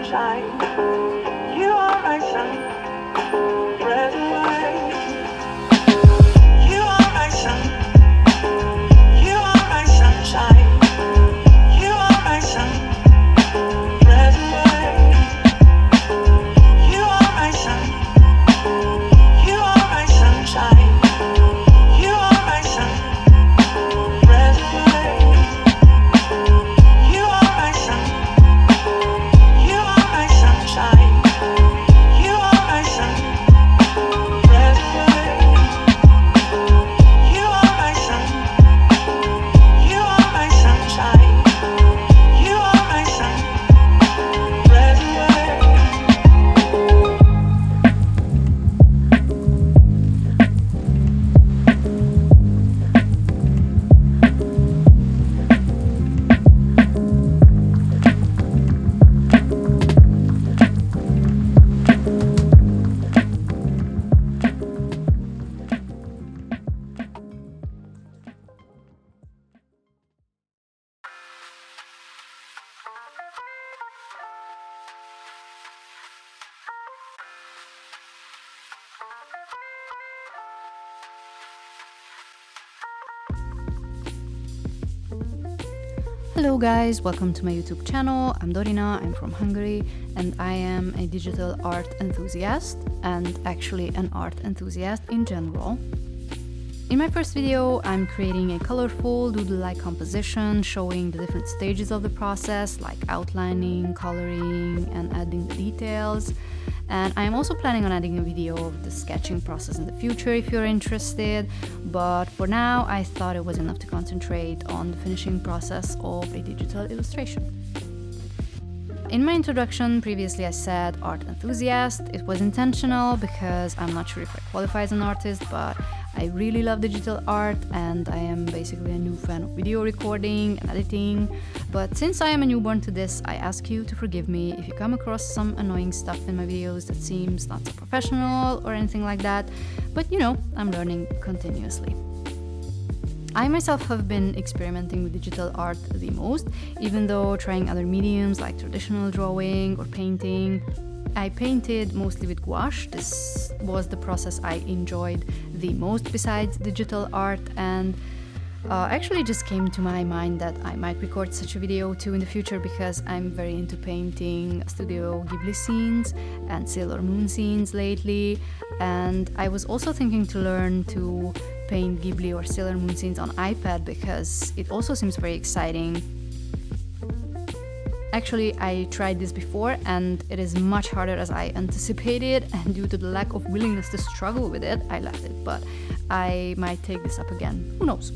sunshine. You are my sun, red and white. You are my sun. You are my sunshine. You are my sun, red and white. You are my sun. You are my sunshine. You are my sun, red and white. You are my sun. You are my sunshine. You are my sun, red and white. You are my sun. You are my sunshine. You are my sun, red and white. Hello guys, welcome to my YouTube channel. I'm Dorina, I'm from Hungary, and I am a digital art enthusiast, and actually an art enthusiast in general. In my first video, I'm creating a colorful doodle-like composition showing the different stages of the process, like outlining, coloring, and adding the details. And I'm also planning on adding a video of the sketching process in the future if you're interested, but for now I thought it was enough to concentrate on the finishing process of a digital illustration. In my introduction, previously I said art enthusiast. It was intentional because I'm not sure if I qualify as an artist, but I really love digital art and I am basically a new fan of video recording and editing. But since I am a newborn to this, I ask you to forgive me if you come across some annoying stuff in my videos that seems not so professional or anything like that. But you know, I'm learning continuously. I myself have been experimenting with digital art the most, even though trying other mediums like traditional drawing or painting. I painted mostly with gouache. This was the process I enjoyed the most besides digital art, and actually just came to my mind that I might record such a video too in the future because I'm very into painting Studio Ghibli scenes and Sailor Moon scenes lately, and I was also thinking to learn to paint Ghibli or Sailor Moon scenes on iPad because it also seems very exciting. Actually, I tried this before and it is much harder as I anticipated, and due to the lack of willingness to struggle with it, I left it, but I might take this up again, who knows.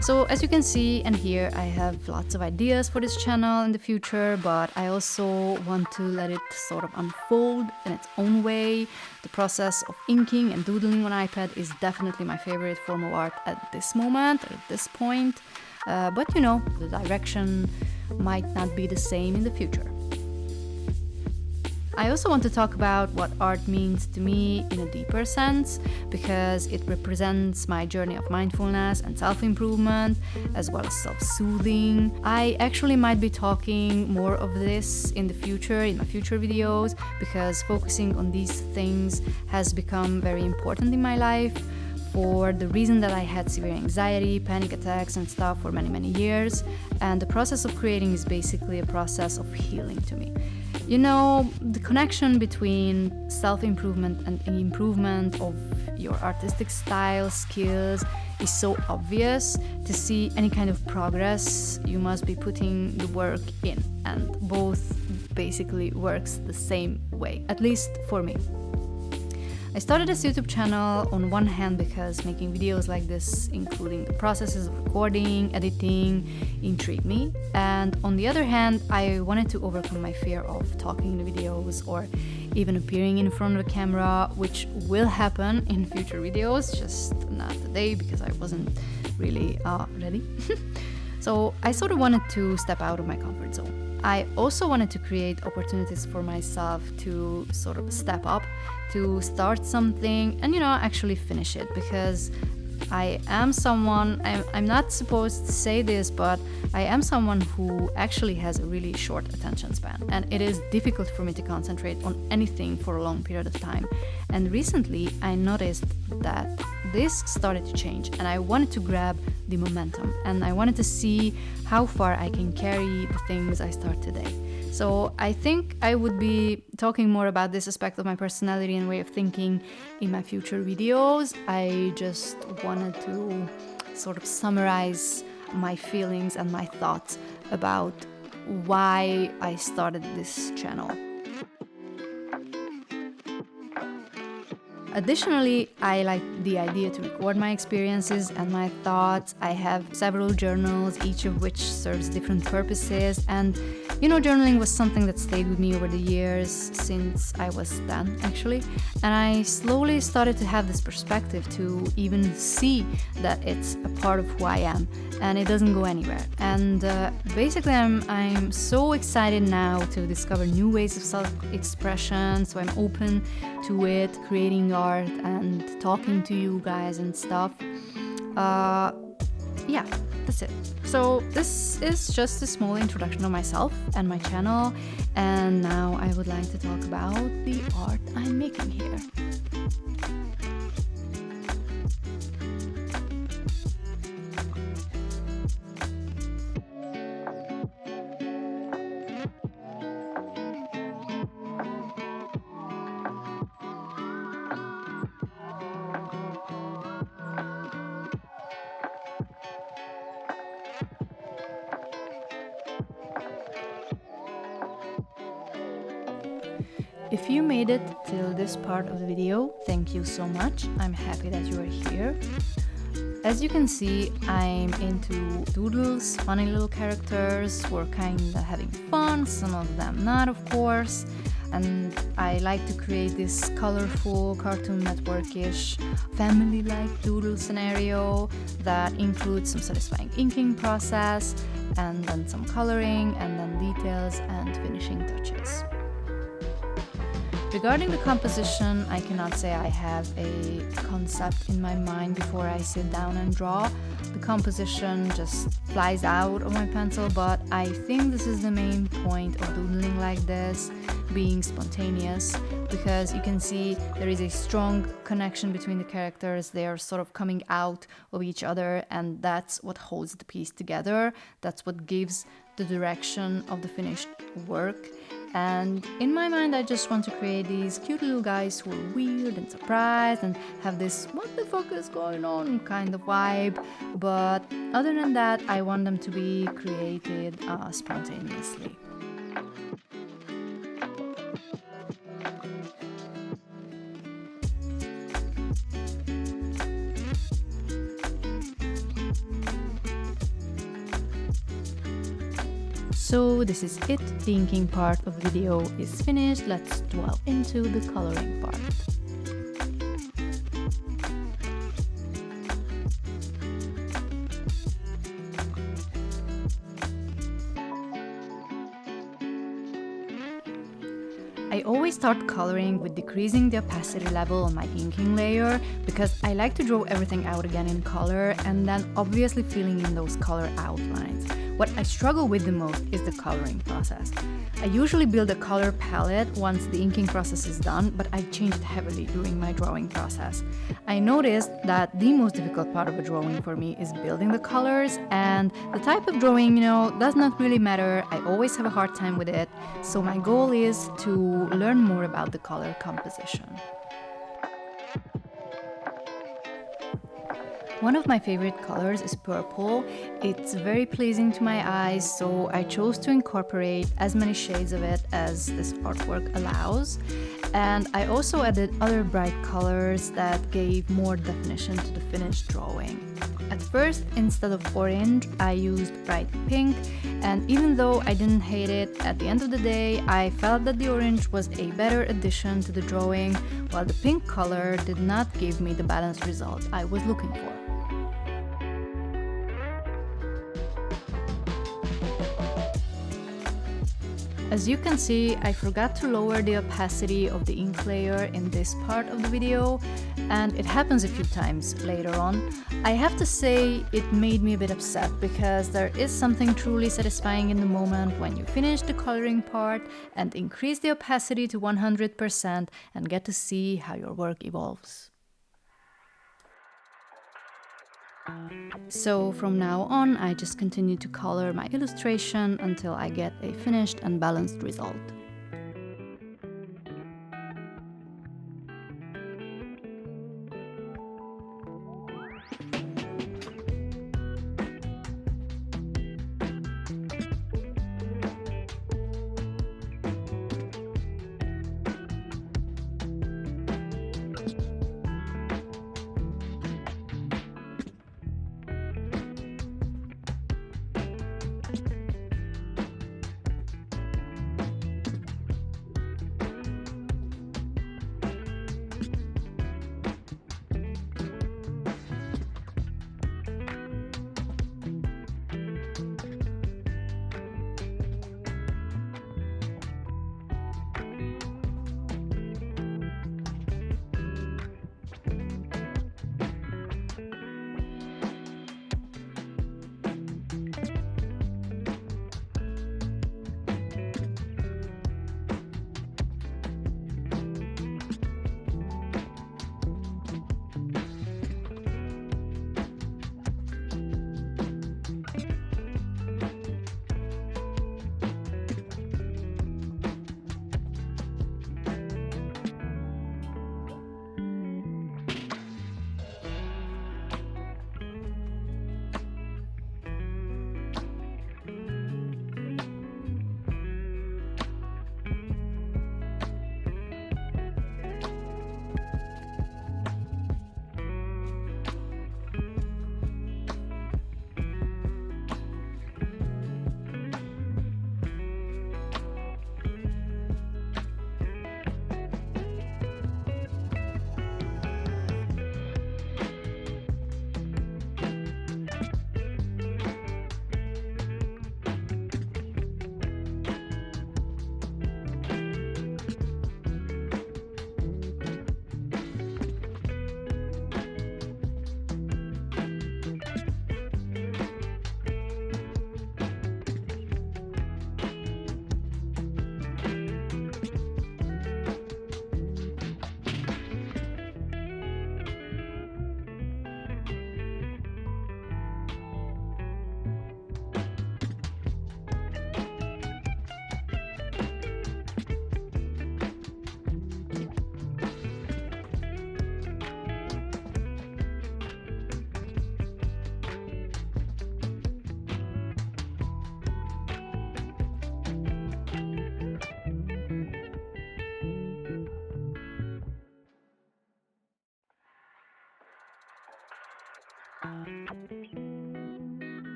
So as you can see and hear, I have lots of ideas for this channel in the future, but I also want to let it sort of unfold in its own way. The process of inking and doodling on iPad is definitely my favorite form of art at this moment, or at this point. But you know, the direction might not be the same in the future. I also want to talk about what art means to me in a deeper sense, because it represents my journey of mindfulness and self-improvement, as well as self-soothing. I actually might be talking more of this in the future, in my future videos, because focusing on these things has become very important in my life, for the reason that I had severe anxiety, panic attacks and stuff for many years, and the process of creating is basically a process of healing to me. You know, the connection between self-improvement and an improvement of your artistic style, skills is so obvious. To see any kind of progress, you must be putting the work in, and both basically works the same way, at least for me. I started this YouTube channel on one hand because making videos like this, including the processes of recording, editing, intrigued me, and on the other hand, I wanted to overcome my fear of talking in the videos or even appearing in front of the camera, which will happen in future videos, just not today because I wasn't really ready. So I sort of wanted to step out of my comfort zone. I also wanted to create opportunities for myself to sort of step up, to start something and, you know, actually finish it, because I am someone, I'm not supposed to say this, but I am someone who actually has a really short attention span, and it is difficult for me to concentrate on anything for a long period of time. And recently I noticed that this started to change, and I wanted to grab the momentum, and I wanted to see how far I can carry the things I start today. So I think I would be talking more about this aspect of my personality and way of thinking in my future videos. I just wanted to sort of summarize my feelings and my thoughts about why I started this channel. Additionally, I like the idea to record my experiences and my thoughts. I have several journals, each of which serves different purposes, and journaling was something that stayed with me over the years, since I was 10 actually, and I slowly started to have this perspective to even see that it's a part of who I am and it doesn't go anywhere. And basically I'm so excited now to discover new ways of self-expression, so I'm open to it, creating art and talking to you guys and stuff. Yeah, that's it. So this is just a small introduction of myself and my channel, and now I would like to talk about the art I'm making here. If you made it till this part of the video, thank you so much. I'm happy that you are here. As you can see, I'm into doodles, funny little characters who are kinda having fun, some of them not, of course. And I like to create this colorful, Cartoon Network-ish, family-like doodle scenario that includes some satisfying inking process, and then some coloring, and then details and finishing touches. Regarding the composition, I cannot say I have a concept in my mind before I sit down and draw. The composition just flies out of my pencil, but I think this is the main point of doodling like this, being spontaneous, because you can see there is a strong connection between the characters. They are sort of coming out of each other, and that's what holds the piece together. That's what gives the direction of the finished work. And in my mind, I just want to create these cute little guys who are weird and surprised and have this what the fuck is going on kind of vibe. But other than that, I want them to be created spontaneously. So this is it, the inking part of the video is finished. Let's delve into the coloring part. I always start coloring with decreasing the opacity level on my inking layer, because I like to draw everything out again in color and then obviously filling in those color outlines. What I struggle with the most is the coloring process. I usually build a color palette once the inking process is done, but I change it heavily during my drawing process. I noticed that the most difficult part of a drawing for me is building the colors, and the type of drawing, does not really matter. I always have a hard time with it, so my goal is to learn more about the color composition. One of my favorite colors is purple. It's very pleasing to my eyes, so I chose to incorporate as many shades of it as this artwork allows. And I also added other bright colors that gave more definition to the finished drawing. At first, instead of orange, I used bright pink, and even though I didn't hate it, at the end of the day, I felt that the orange was a better addition to the drawing, while the pink color did not give me the balanced result I was looking for. As you can see, I forgot to lower the opacity of the ink layer in this part of the video, and it happens a few times later on. I have to say it made me a bit upset because there is something truly satisfying in the moment when you finish the coloring part and increase the opacity to 100% and get to see how your work evolves. So from now on, I just continue to color my illustration until I get a finished and balanced result.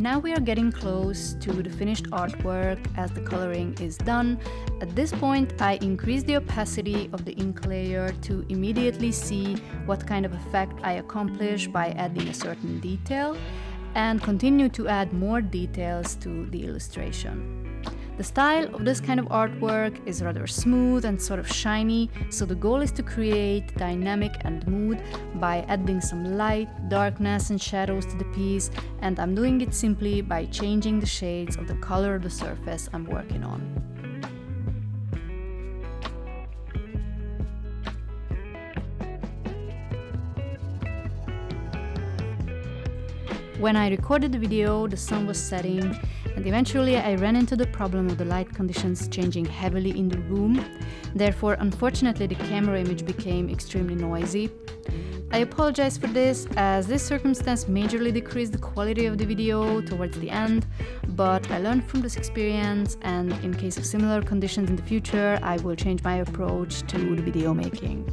Now we are getting close to the finished artwork as the coloring is done. At this point, I increase the opacity of the ink layer to immediately see what kind of effect I accomplish by adding a certain detail, and continue to add more details to the illustration. The style of this kind of artwork is rather smooth and sort of shiny, so the goal is to create dynamic and mood by adding some light, darkness and shadows to the piece, and I'm doing it simply by changing the shades of the color of the surface I'm working on. When I recorded the video, the sun was setting, and eventually I ran into the problem of the light conditions changing heavily in the room. Therefore, unfortunately, the camera image became extremely noisy. I apologize for this, as this circumstance majorly decreased the quality of the video towards the end, but I learned from this experience, and in case of similar conditions in the future, I will change my approach to the video making.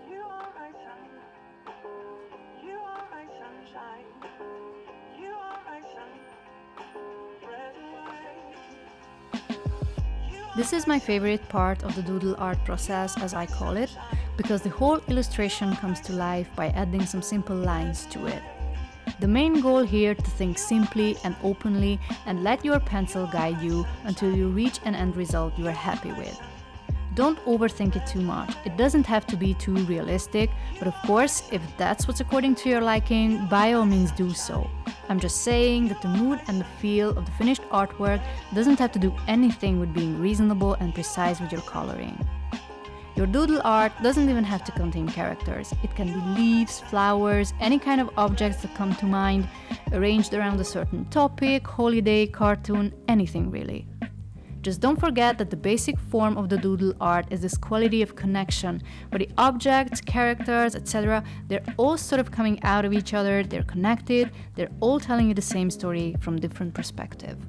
You are my sun. You are my sunshine. You are my sun. Red and white. This is my favorite part of the doodle art process, as I call it, because the whole illustration comes to life by adding some simple lines to it. The main goal here to think simply and openly and let your pencil guide you until you reach an end result you are happy with. Don't overthink it too much. It doesn't have to be too realistic, but of course, if that's what's according to your liking, by all means do so. I'm just saying that the mood and the feel of the finished artwork doesn't have to do anything with being reasonable and precise with your coloring. Your doodle art doesn't even have to contain characters. It can be leaves, flowers, any kind of objects that come to mind, arranged around a certain topic, holiday, cartoon, anything really. Just don't forget that the basic form of the doodle art is this quality of connection, where the objects, characters, etc., they're all sort of coming out of each other, they're connected, they're all telling you the same story from different perspectives.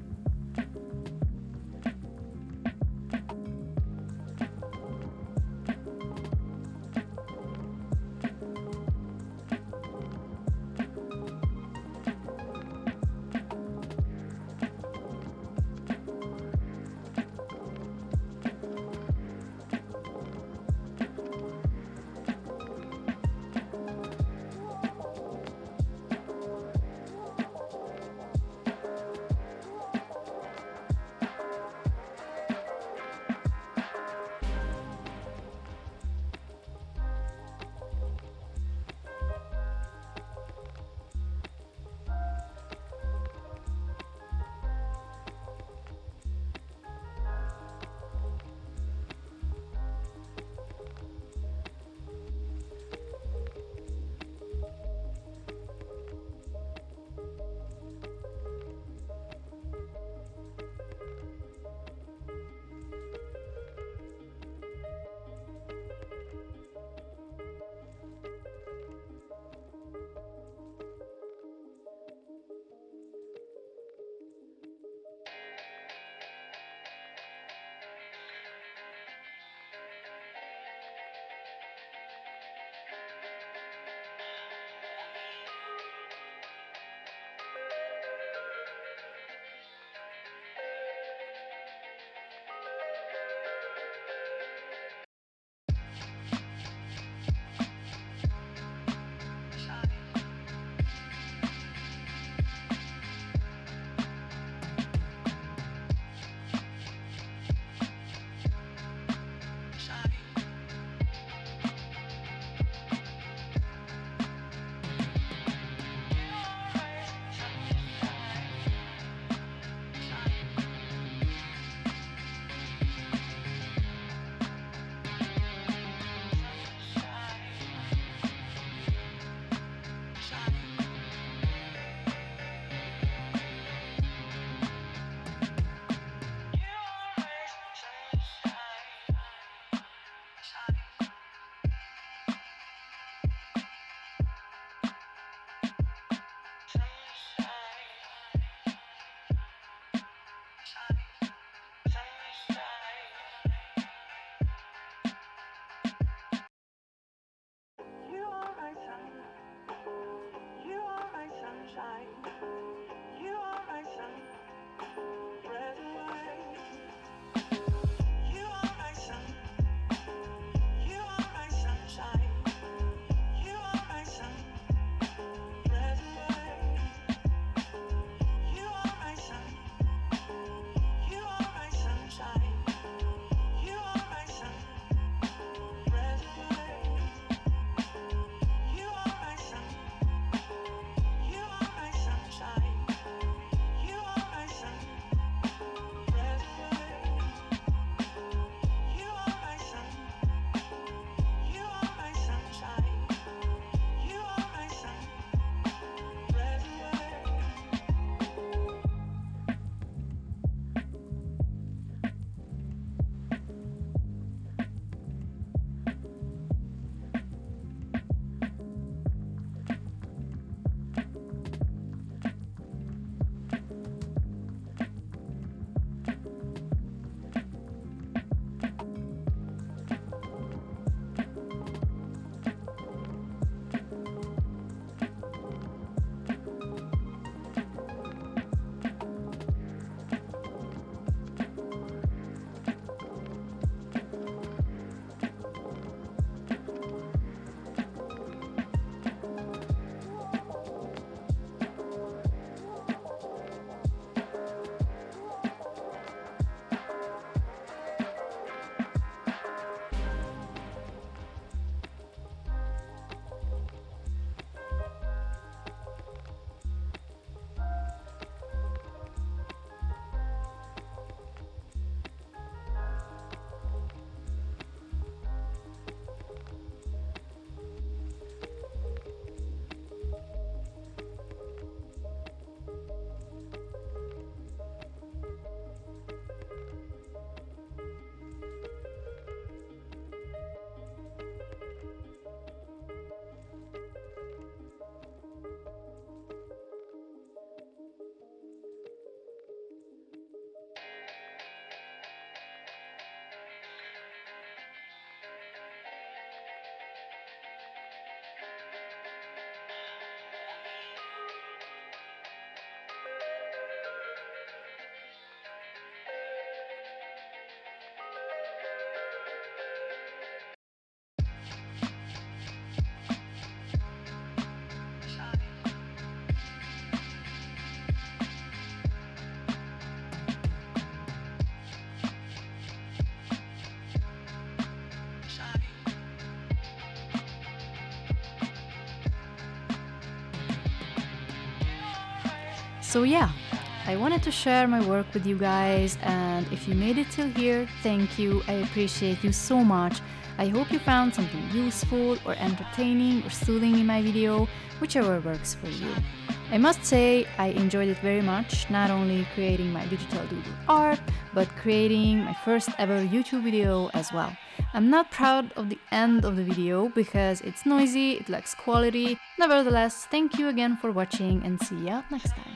So yeah, I wanted to share my work with you guys, and if you made it till here, thank you. I appreciate you so much. I hope you found something useful or entertaining or soothing in my video, whichever works for you. I must say I enjoyed it very much, not only creating my digital doodle art, but creating my first ever YouTube video as well. I'm not proud of the end of the video because it's noisy, it lacks quality. Nevertheless, thank you again for watching and see ya next time.